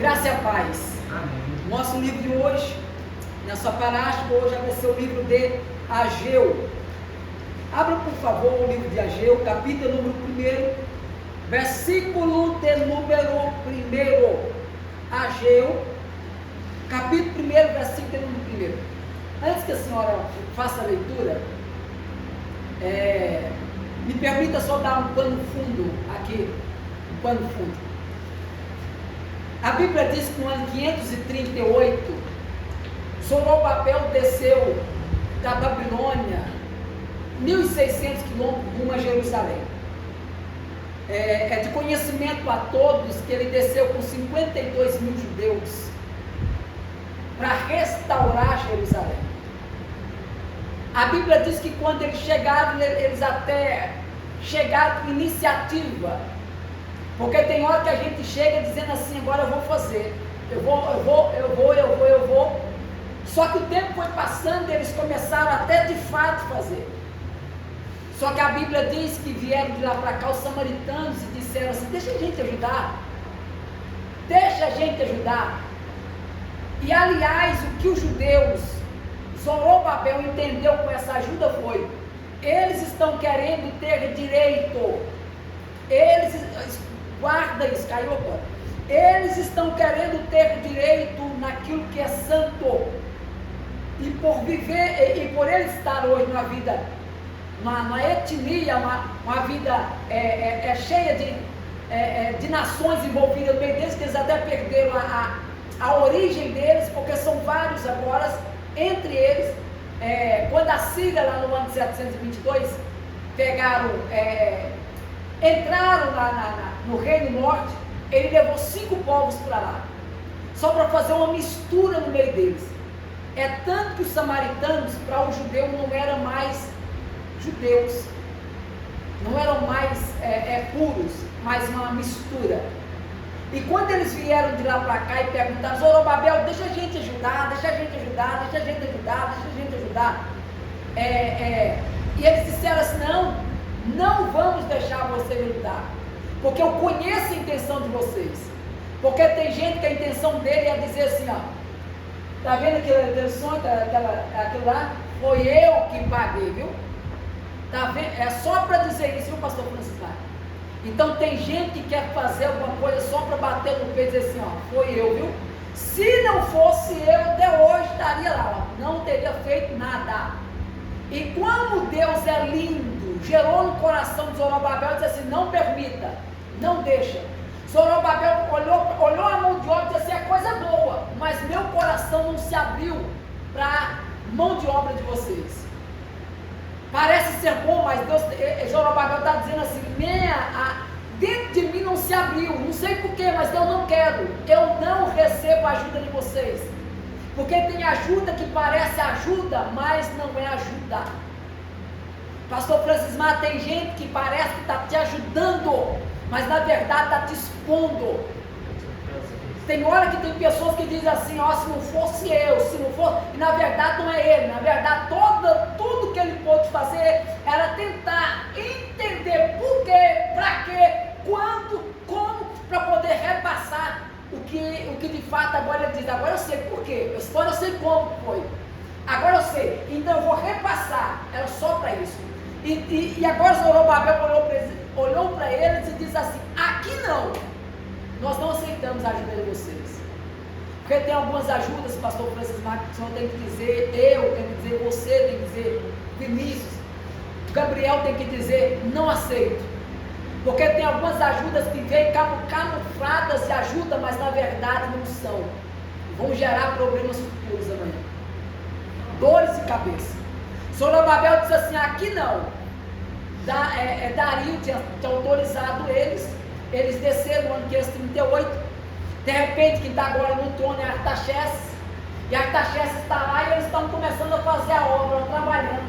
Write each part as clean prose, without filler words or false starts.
Graça e a paz. Amém. Nosso livro de hoje, nessa parábola, hoje vai ser o livro de Ageu. Abra, por favor, o livro de Ageu, capítulo número 1, versículo de número 1. Ageu, capítulo 1, versículo de número 1. Antes que a senhora faça a leitura, me permita só dar um pano fundo aqui, um pano fundo. A Bíblia diz que no ano 538, Zorobabel desceu da Babilônia, 1.600 quilômetros rumo a Jerusalém. É de conhecimento a todos que ele desceu com 52 mil judeus para restaurar Jerusalém. A Bíblia diz que quando eles chegaram, eles até chegaram com iniciativa. Porque tem hora que a gente chega dizendo assim, agora eu vou fazer, eu vou. Só que o tempo foi passando e eles começaram até de fato fazer. Só que a Bíblia diz que vieram de lá para cá os samaritanos e disseram assim, deixa a gente ajudar. Deixa a gente ajudar. E aliás, o que os judeus, Zorobabel entendeu com essa ajuda foi, eles estão querendo ter direito, guarda isso, caiu agora. Eles estão querendo ter direito naquilo que é santo. E por viver, e por eles estar hoje numa vida, uma etnia, uma vida cheia de nações envolvidas no meio deles, que eles até perderam a origem deles, porque são vários agora, entre eles, quando a Síria, lá no ano 722, entraram no Reino Norte, ele levou 5 povos para lá, só para fazer uma mistura no meio deles. É tanto que os samaritanos, para o judeu, não eram mais judeus, não eram mais puros, mas uma mistura. E quando eles vieram de lá para cá e perguntaram, Zorobabel, deixa a gente ajudar. E eles disseram assim, não vamos deixar você ajudar, porque eu conheço a intenção de vocês. Porque tem gente que a intenção dele é dizer assim, ó, tá vendo aquele sonho, aquilo lá? Foi eu que paguei, viu? Tá vendo? É só para dizer isso, viu, pastor Francisco? Então tem gente que quer fazer alguma coisa só para bater no peito e dizer assim, ó, foi eu, viu? Se não fosse eu, até hoje estaria lá, ó, não teria feito nada. E como Deus é lindo, gerou no coração de Zorobabel e disse assim, não permita, não deixa. Zorobabel olhou a mão de obra e disse assim, é coisa boa, mas meu coração não se abriu para a mão de obra de vocês. Parece ser bom, mas Deus, Zorobabel está dizendo assim, dentro de mim não se abriu, não sei porquê, mas eu não quero, eu não recebo a ajuda de vocês. Porque tem ajuda que parece ajuda, mas não é ajuda. Pastor Francisco, tem gente que parece que está te ajudando, mas na verdade está te expondo. Tem hora que tem pessoas que dizem assim, ó, se não fosse eu, se não fosse, e na verdade não é ele, na verdade tudo que ele pôde fazer era tentar entender por quê, para quê, quando, como, para poder repassar o que de fato agora ele diz, agora eu sei por quê, agora eu sei como foi, agora eu sei, então eu vou repassar, era só para isso. E agora Zorobabel olhou para eles e disse assim, aqui não. Nós não aceitamos a ajuda de vocês. Porque tem algumas ajudas, pastor Francisco Marcos, que o senhor tem que dizer, eu tenho que dizer, você tem que dizer, Vinícius, Gabriel tem que dizer, não aceito. Porque tem algumas ajudas que vêm camufladas de ajuda, mas na verdade não são. Vão gerar problemas futuros amanhã. Dores de cabeça. Zorobabel disse assim, aqui não. Dario tinha autorizado eles desceram no ano 538, de repente quem está agora no trono é Artaxerxes, e Artaxerxes está lá e eles estão começando a fazer a obra, trabalhando.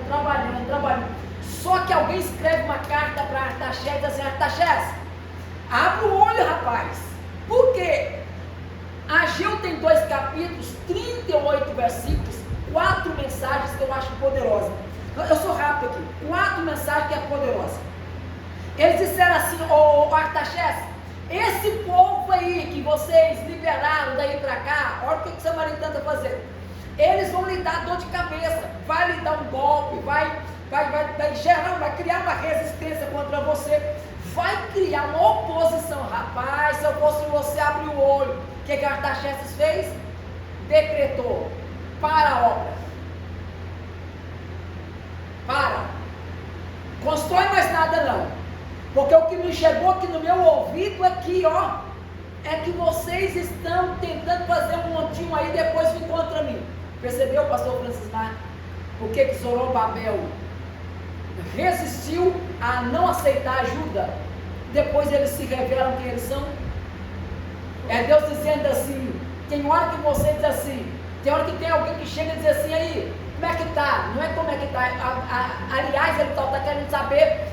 Só que alguém escreve uma carta para Artaxerxes e diz assim, Artaxerxes, abre o olho, rapaz, por quê? Ageu tem 2 capítulos, 38 versículos, 4 mensagens que eu acho poderosas. Eu sou rápido aqui, 4 mensagens que é poderosa. Eles disseram assim, Artaxerxes, esse povo aí que vocês liberaram daí para cá, olha o que o samaritano está fazendo. Eles vão lhe dar dor de cabeça, vai lhe dar um golpe, vai criar uma resistência contra você, vai criar uma oposição. Rapaz, se eu fosse você, abrir o olho. O que Artaxerxes fez? Decretou: para a obra, para, constrói mais nada não, porque o que me chegou aqui no meu ouvido aqui, ó, é que vocês estão tentando fazer um montinho aí, depois vem contra mim. Percebeu, pastor Francis Mar? O que Zorobabel resistiu a não aceitar ajuda? Depois eles se revelam quem eles são. É Deus dizendo assim. Tem hora que você diz assim, tem hora que tem alguém que chega e diz assim: aí, como é que tá? Não é como é que tá, aliás, ele está querendo saber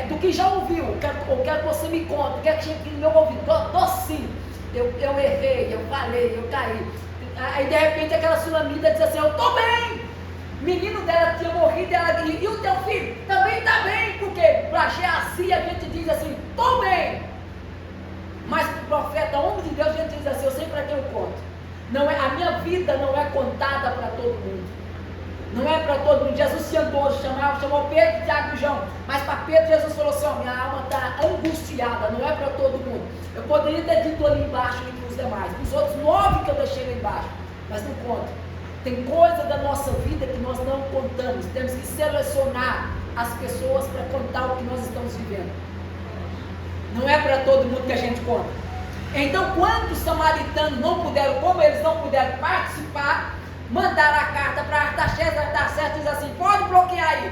do que já ouviu. Eu quero que você me conte, quero que chegue aqui no meu ouvido. Tô sim, eu errei, eu falei, eu caí. Aí de repente aquela sulamita diz assim: eu tô bem. Menino dela tinha morrido, e o teu filho também está bem, porque para Geazi a gente diz assim: tô bem. Mas para o profeta, homem de Deus, a gente diz assim: eu sei para quem eu conto. Não é, a minha vida não é contada para todo mundo. Não é para todo mundo. Jesus se andou, chamou Pedro, Tiago e João. Mas para Pedro, Jesus falou assim: ó, minha alma está angustiada, não é para todo mundo. Eu poderia ter dito ali embaixo e para os demais, para os outros 9 que eu deixei lá embaixo, mas não conto. Tem coisa da nossa vida que nós não contamos. Temos que selecionar as pessoas para contar o que nós estamos vivendo. Não é para todo mundo que a gente conta. Então, quando os samaritanos não puderam, como eles não puderam participar, mandaram a carta para Artaxerxes. Artaxerxes diz assim: pode bloquear aí.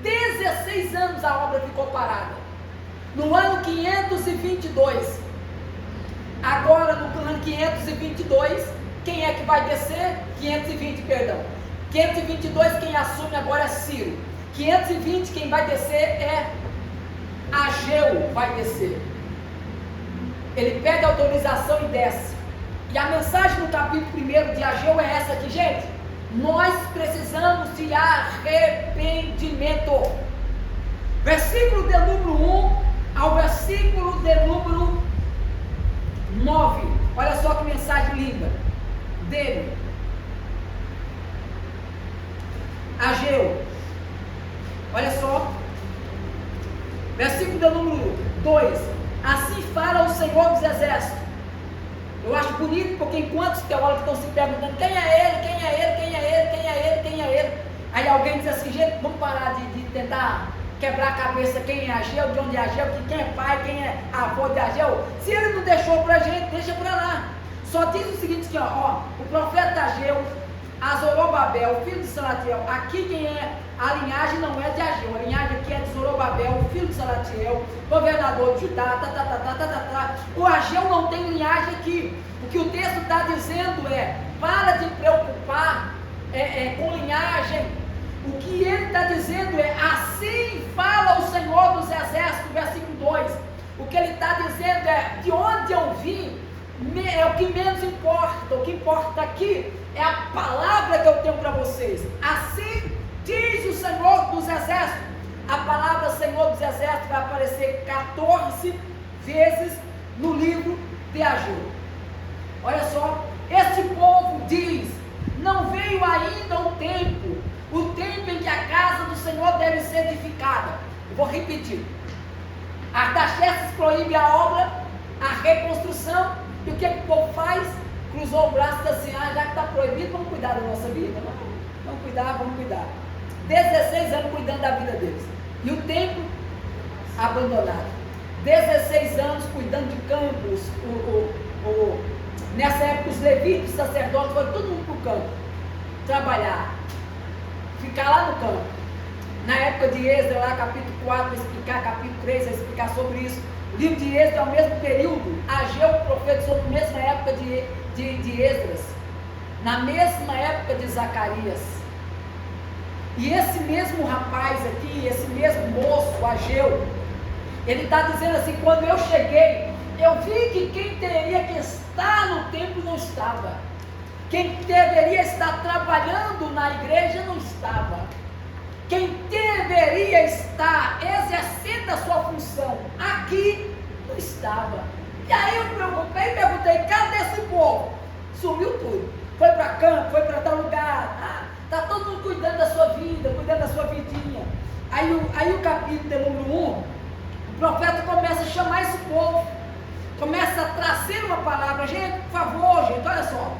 16 anos a obra ficou parada. No ano 522, agora no ano 522, quem é que vai descer? 520, perdão. 522, quem assume agora é Ciro. 520, quem vai descer é Ageu, vai descer. Ele pede autorização e desce. E a mensagem no capítulo 1 de Ageu é essa aqui, gente. Nós precisamos de arrependimento. Versículo de número 1 ao versículo de número 9. Olha só que mensagem linda dele. Ageu, olha só, versículo de número 2: assim fala o Senhor dos Exércitos. Eu acho bonito, porque enquanto os teólogos estão se perguntando quem é ele, quem é ele, quem é ele, quem é ele, quem é ele, aí alguém diz assim: gente, vamos parar de tentar quebrar a cabeça quem é Ageu, de onde é Ageu, quem é pai, quem é avô de Ageu. Se ele não deixou pra gente, deixa pra lá. Só diz o seguinte aqui, ó, o profeta Ageu, a Zorobabel, filho de Salatiel. Aqui quem é, a linhagem não é de Ageu, a linhagem aqui é de Zorobabel, filho de Salatiel, governador de Judá, O Ageu não tem linhagem aqui. O que o texto está dizendo é: para de preocupar com linhagem. O que ele está dizendo é: assim fala o Senhor dos Exércitos, versículo 2. O que ele está dizendo é: de onde eu vim é o que menos importa. O que importa aqui é a palavra que eu tenho para vocês. Assim diz o Senhor dos Exércitos. A palavra Senhor dos Exércitos vai aparecer 14 vezes no livro de Ageu. Olha só, este povo diz: não veio ainda o tempo em que a casa do Senhor deve ser edificada. Eu vou repetir. Artaxerxes proíbe a obra, a reconstrução, e o que o povo faz? Cruzou o braço e disse assim: já que está proibido, vamos cuidar da nossa vida. Vamos cuidar. 16 anos cuidando da vida deles. E o templo abandonado. 16 anos cuidando de campos. Nessa época os levitas, os sacerdotes, foram todo mundo para o campo trabalhar, ficar lá no campo. Na época de Êxodo, lá capítulo 4 vai explicar, capítulo 3 vai explicar sobre isso. O livro de Êxodo é o mesmo período. Ageu profetizou na mesma época de Esdras, na mesma época de Zacarias. E esse mesmo rapaz aqui, esse mesmo moço, Ageu, ele está dizendo assim: quando eu cheguei, eu vi que quem teria que estar no templo não estava. Quem deveria estar trabalhando na igreja não estava. Quem deveria estar exercendo a sua função aqui não estava. E aí eu me preocupei e perguntei, cadê esse povo? Sumiu tudo. Foi para campo, foi para tal lugar. Está todo mundo cuidando da sua vida, cuidando da sua vidinha. Aí o capítulo de número 1, o profeta começa a chamar esse povo, começa a trazer uma palavra. Gente, por favor, gente, olha só.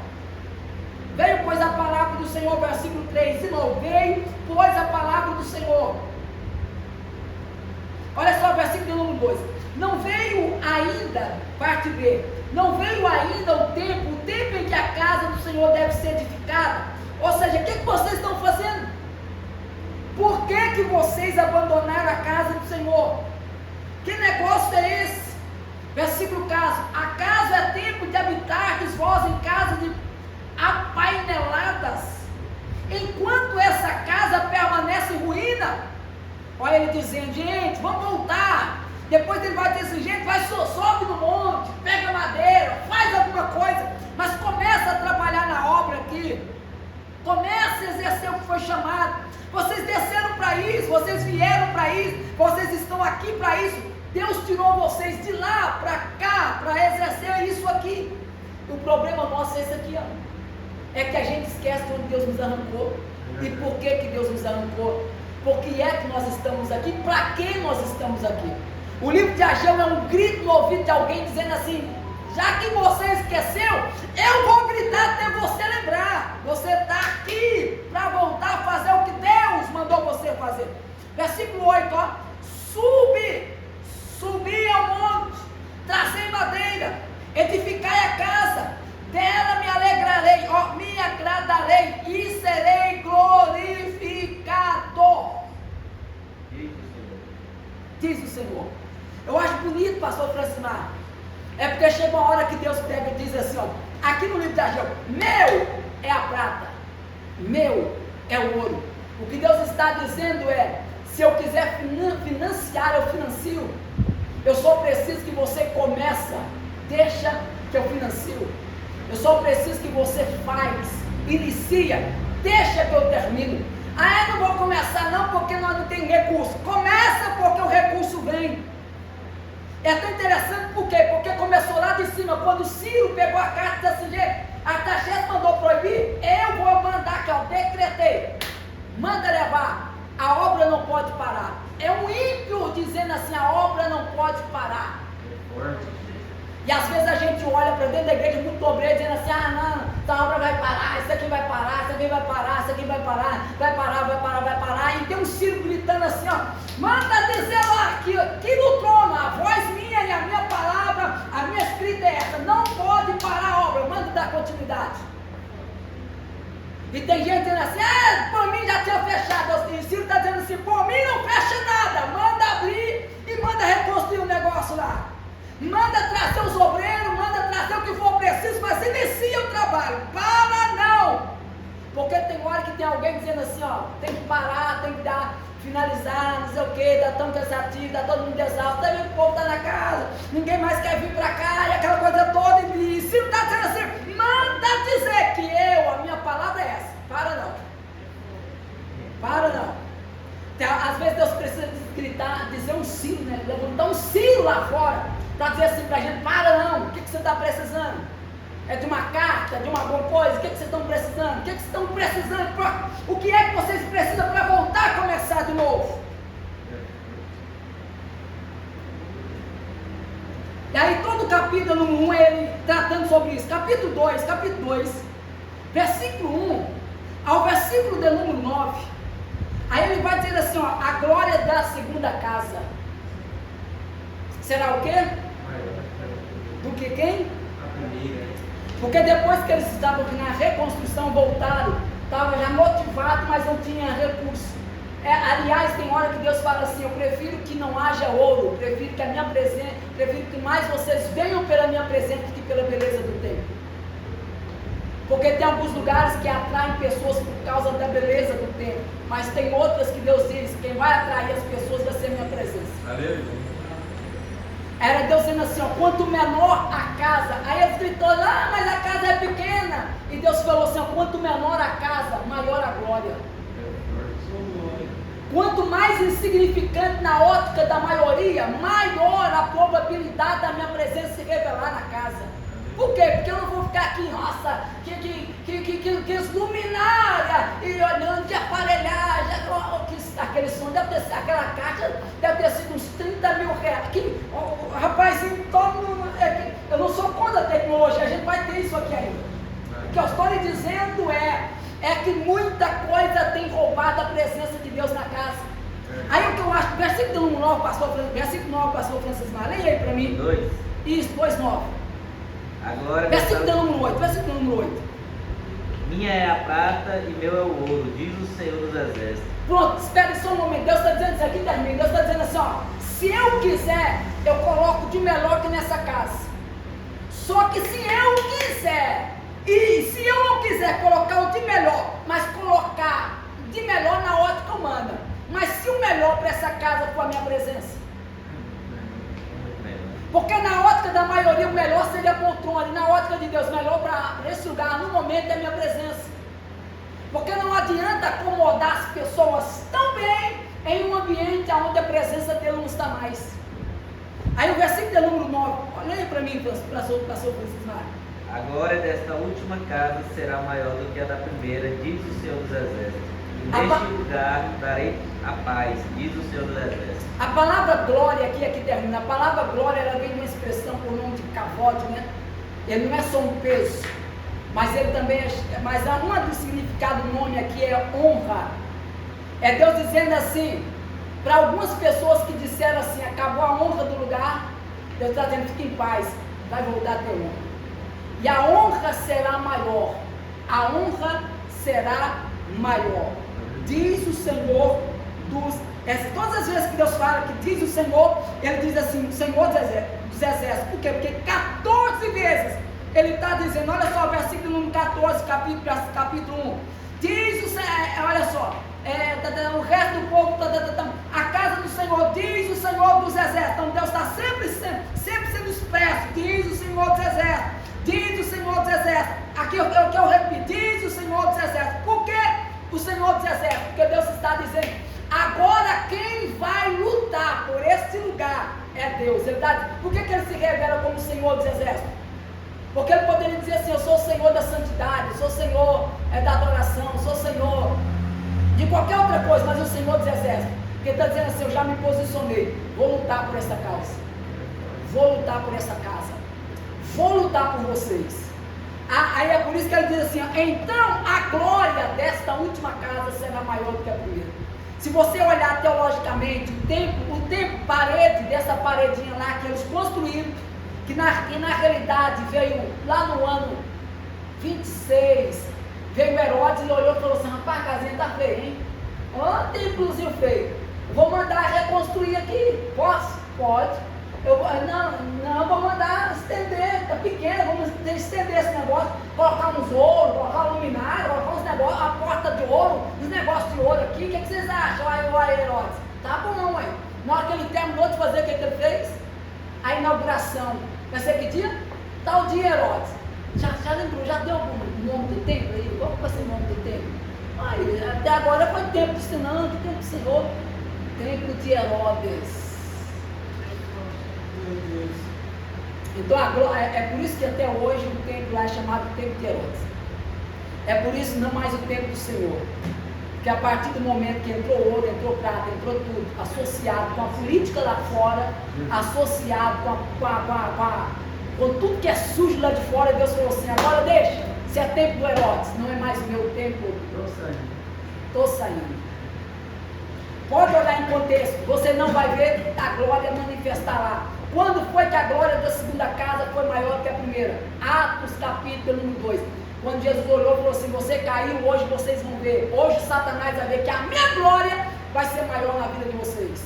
Veio, pois, a palavra do Senhor, versículo 3, de novo. Veio, pois, a palavra do Senhor. Olha só o versículo número 2. Não veio ainda, parte B, não veio ainda o tempo em que a casa do Senhor deve ser edificada. Ou seja, o que vocês estão fazendo? Por que vocês abandonaram a casa do Senhor? Que negócio é esse? Versículo 4. Acaso é tempo de habitardes vós em casa de apaineladas, enquanto essa casa permanece em ruína? Olha ele dizendo, gente, vamos voltar. Depois ele vai dizer assim, gente, vai, sobe no monte, pega madeira, faz alguma coisa, mas começa a trabalhar na obra aqui, começa a exercer o que foi chamado. Vocês desceram para isso, vocês vieram para isso, vocês estão aqui para isso. Deus tirou vocês de lá para cá, para exercer isso aqui. O problema nosso é esse aqui, ó. É que a gente esquece de onde Deus nos arrancou. E por que Deus nos arrancou? Por que é que nós estamos aqui? Para que nós estamos aqui? O livro de Ageu é um grito no ouvido de alguém dizendo assim, já que você esqueceu, eu vou gritar até você lembrar. Você está aqui para voltar a fazer o que Deus mandou você fazer. Versículo 8, ó. Subi ao monte, tracei madeira, edificai a casa, dela me alegrarei, ó, me agradarei e serei glorificado. Diz o Senhor. Eu acho bonito, pastor Francimar. É porque chega uma hora que Deus pega e diz assim, ó, aqui no livro de Ageu, meu é a prata, meu é o ouro. O que Deus está dizendo é, se eu quiser financiar, eu financio. Eu só preciso que você começa, deixa que eu financio. Eu só preciso que você faz, inicia, deixa que eu termino. Eu não vou começar não porque nós não temos recurso. Começa porque o recurso vem. É tão interessante por quê? Porque começou lá de cima, quando Ciro pegou a carta desse jeito, a Artaxerxes mandou proibir, eu vou mandar que eu decretei, manda levar, a obra não pode parar. É um ímpio dizendo assim, a obra não pode parar. E às vezes a gente olha para dentro da igreja muito obreiro dizendo assim, não, essa obra vai parar, isso aqui vai parar, isso aqui vai parar, isso aqui vai parar, vai parar, e tem um Ciro gritando assim, ó, manda dizer lá, que no trono, a voz minha e a minha palavra, a minha escrita é essa, não pode parar a obra, manda dar continuidade. E tem gente dizendo assim, por mim já tinha fechado, e Ciro está dizendo assim, por mim não fecha nada, manda abrir e manda reconstruir o negócio lá. Manda trazer os obreiros, manda trazer o que for preciso, mas inicia o trabalho. Para não! Porque tem hora que tem alguém dizendo assim, ó, tem que parar, tem que finalizar, não sei o que, está tão cansativo, está todo mundo exausto, também o povo está na casa, ninguém mais quer vir para cá, e aquela coisa toda, e se não está dizendo assim, manda dizer que a minha palavra é essa. Para não. Para não. Às vezes Deus precisa gritar, dizer um sim, né? Levantar um sim lá fora. Para dizer assim para a gente, para não, o que você está precisando? É de uma carta, de uma alguma coisa? O que vocês estão precisando? O que vocês estão precisando? O que é que vocês precisam para voltar a começar de novo? E aí todo o capítulo 1 é ele tratando sobre isso. Capítulo 2, versículo 1 ao versículo de número 9. Aí ele vai dizer assim, ó, a glória da segunda casa. Será o quê? Do que quem? Porque depois que eles estavam aqui na reconstrução, voltaram, estavam já motivados, mas não tinha recurso. Aliás, tem hora que Deus fala assim, eu prefiro que não haja ouro, prefiro que a minha presença, prefiro que mais vocês venham pela minha presença do que pela beleza do templo. Porque tem alguns lugares que atraem pessoas por causa da beleza do templo, mas tem outras que Deus diz, quem vai atrair as pessoas vai ser a minha presença. Aleluia. Era Deus dizendo assim, ó, quanto menor a casa, aí eles gritou, mas a casa é pequena, e Deus falou assim, ó, quanto menor a casa, maior a glória. Quanto mais insignificante na ótica da maioria, maior a probabilidade da minha presença se revelar na casa. Por quê? Porque eu não vou ficar aqui, nossa, que luminária, e olhando de aparelhagem, aquele som deve ter sido, aquela caixa deve ter sido uns 30 mil reais. Rapazinho, eu não sou contra a tecnologia, a gente vai ter isso aqui ainda. O que eu estou lhe dizendo é que muita coisa tem roubado a presença de Deus na casa. Aí o que eu acho, versículo 9, pastor Francisco, leia aí para mim. 2. Isso, 2:9. Agora, versículo número 8. Minha é a prata e meu é o ouro, diz o Senhor dos Exércitos. Pronto, espere só um momento. Deus está dizendo isso aqui, termina. Deus está dizendo assim, ó, se eu quiser, eu coloco de melhor que nessa casa. Só que se eu quiser, e se eu não quiser colocar o de melhor, mas colocar de melhor na ótica humana, mas se o melhor para essa casa for a minha presença, porque na ótica da maioria o melhor seria a poltrona, e na ótica de Deus, o melhor para esse lugar no momento é a minha presença. Porque não adianta acomodar as pessoas tão bem em um ambiente onde a presença dele não está mais. Aí o versículo número 9, olha aí para mim, pastor Francisco. A glória desta última casa será maior do que a da primeira, diz o Senhor dos Exércitos. E neste lugar darei a paz, diz o Senhor dos Exércitos. A palavra glória aqui termina. A palavra glória, ela vem de uma expressão por nome de cavode, né? Ele não é só um peso, mas ele também mas uma do significado do nome aqui é honra. É Deus dizendo assim, para algumas pessoas que disseram assim, acabou a honra do lugar, Deus está dizendo, fique em paz, vai voltar a ter honra. E a honra será maior. A honra será maior. Diz o Senhor dos Exércitos. Todas as vezes que Deus fala que diz o Senhor, ele diz assim, Senhor dos Exércitos. Por quê? Porque 14 vezes ele está dizendo, olha só, versículo número 14, capítulo 1. Diz o Senhor, olha só, o resto do povo, a casa do Senhor, diz o Senhor dos Exércitos. Então Deus está sempre sendo expresso, diz o Senhor dos Exércitos. Diz o Senhor dos Exércitos. Aqui o que eu repito, diz o Senhor dos Exércitos. Por que o Senhor dos Exércitos? Porque Deus está dizendo, agora quem vai lutar por esse lugar é Deus. Por que ele se revela como o Senhor dos Exércitos? Porque ele poderia dizer assim, eu sou o Senhor da santidade, eu sou o Senhor da adoração, eu sou o Senhor de qualquer outra coisa, mas o Senhor dos Exércitos. Porque ele está dizendo assim, eu já me posicionei, vou lutar por essa causa, vou lutar por essa casa, vou lutar por vocês. Aí é por isso que ele diz assim, então a glória desta última casa será maior do que a primeira. Se você olhar teologicamente, o tempo parede, dessa paredinha lá que eles construíram, que na realidade veio lá no ano 26, veio Herodes e olhou e falou assim, rapaz, a casinha tá feia, hein? Ó, templozinho feio. Vou mandar reconstruir aqui. Posso? Pode. Não, vou mandar estender, tá pequena, vamos estender esse negócio, colocar uns ouro, colocar luminária, colocar uns negócios, a porta de ouro, uns negócios de ouro aqui, o que vocês acham? Aí, Herodes, tá bom, aí. Na hora que ele terminou de fazer o que ele fez, a inauguração, vai ser que dia? Tal dia, Herodes. Já lembrou, já deu algum nome do templo aí? Qual vai ser o nome do templo? Aí, até agora foi templo do Senhor, que templo do Senhor? Templo de Herodes. Então é por isso que até hoje o templo lá é chamado templo de Herodes. É por isso não mais o templo do Senhor. Porque a partir do momento que entrou ouro, entrou prata, entrou tudo, associado com a política lá fora, associado com tudo que é sujo lá de fora, Deus falou assim, agora deixa, se é templo do Herodes, não é mais o meu templo. Estou saindo. Pode olhar em contexto, você não vai ver a glória manifestar lá. Quando foi que a glória da segunda casa foi maior que a primeira? Atos capítulo número 2. Quando Jesus olhou e falou assim, você caiu, hoje vocês vão ver. Hoje Satanás vai ver que a minha glória vai ser maior na vida de vocês.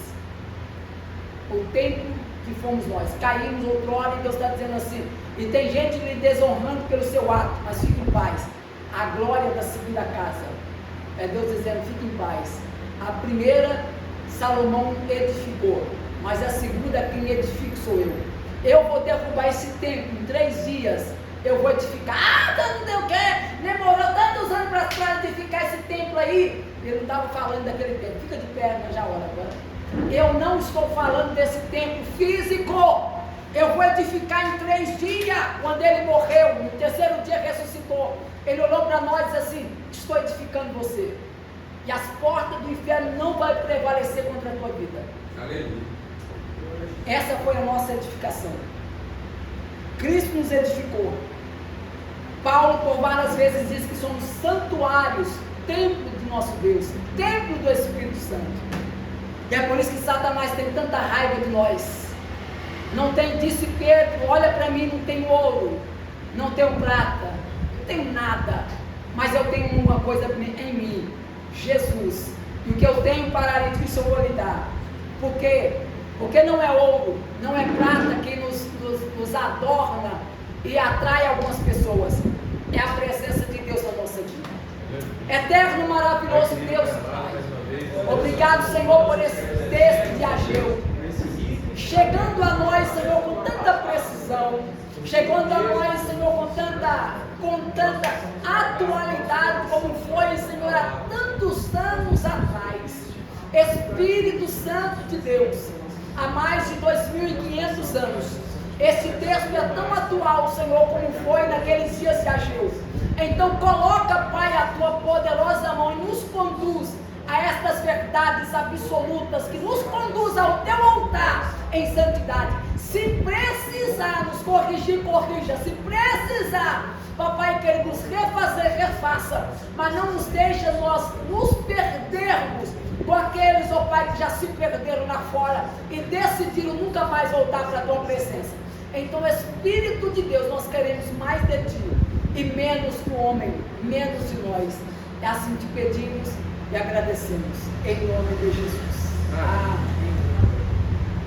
O tempo que fomos nós. Caímos outrora e Deus está dizendo assim, e tem gente lhe desonrando pelo seu ato, mas fique em paz. A glória da segunda casa. É Deus dizendo, fique em paz. A primeira, Salomão edificou, mas a segunda, quem edifica sou eu. Eu vou derrubar esse templo em 3 dias, eu vou edificar. Não deu o quê? Demorou tantos anos para edificar esse templo aí. Ele não estava falando daquele templo. Fica de pé, mas já ora agora. Eu não estou falando desse templo físico. Eu vou edificar em 3 dias. Quando ele morreu, no 3º dia ressuscitou. Ele olhou para nós e disse assim: estou edificando você. E as portas do inferno não vão prevalecer contra a tua vida. Aleluia. Essa foi a nossa edificação. Cristo nos edificou. Paulo por várias vezes diz que somos santuários, templo do nosso Deus, templo do Espírito Santo. E é por isso que Satanás tem tanta raiva de nós. Não tem, disse Pedro, olha para mim, não tenho ouro, não tenho prata, não tenho nada, mas eu tenho uma coisa em mim, Jesus. E o que eu tenho para além disso eu vou lhe dar. Por quê? Porque não é ouro, não é prata que nos adorna e atrai algumas pessoas. É a presença de Deus na nossa vida. Eterno, maravilhoso Deus, Pai. Obrigado, Senhor, por esse texto de Ageu. Chegando a nós, Senhor, com tanta precisão. Chegando a nós, Senhor, com tanta atualidade, como foi, Senhor, há tantos anos atrás. Espírito Santo de Deus, há mais de 2.500 anos. Esse texto é tão atual, Senhor, como foi naqueles dias de Ageu. Então coloca, Pai, a tua poderosa mão e nos conduz a estas verdades absolutas, que nos conduz ao teu altar em santidade. Se precisar nos corrigir, corrija. Se precisar, papai querido, nos refazer, refaça. Mas não nos deixe nós nos perdermos com aqueles, ó Pai, que já se perderam lá fora e decidiram nunca mais voltar para a tua presença. Então, Espírito de Deus, nós queremos mais de ti e menos do homem, menos de nós. É assim que pedimos e agradecemos, em nome de Jesus. Amém.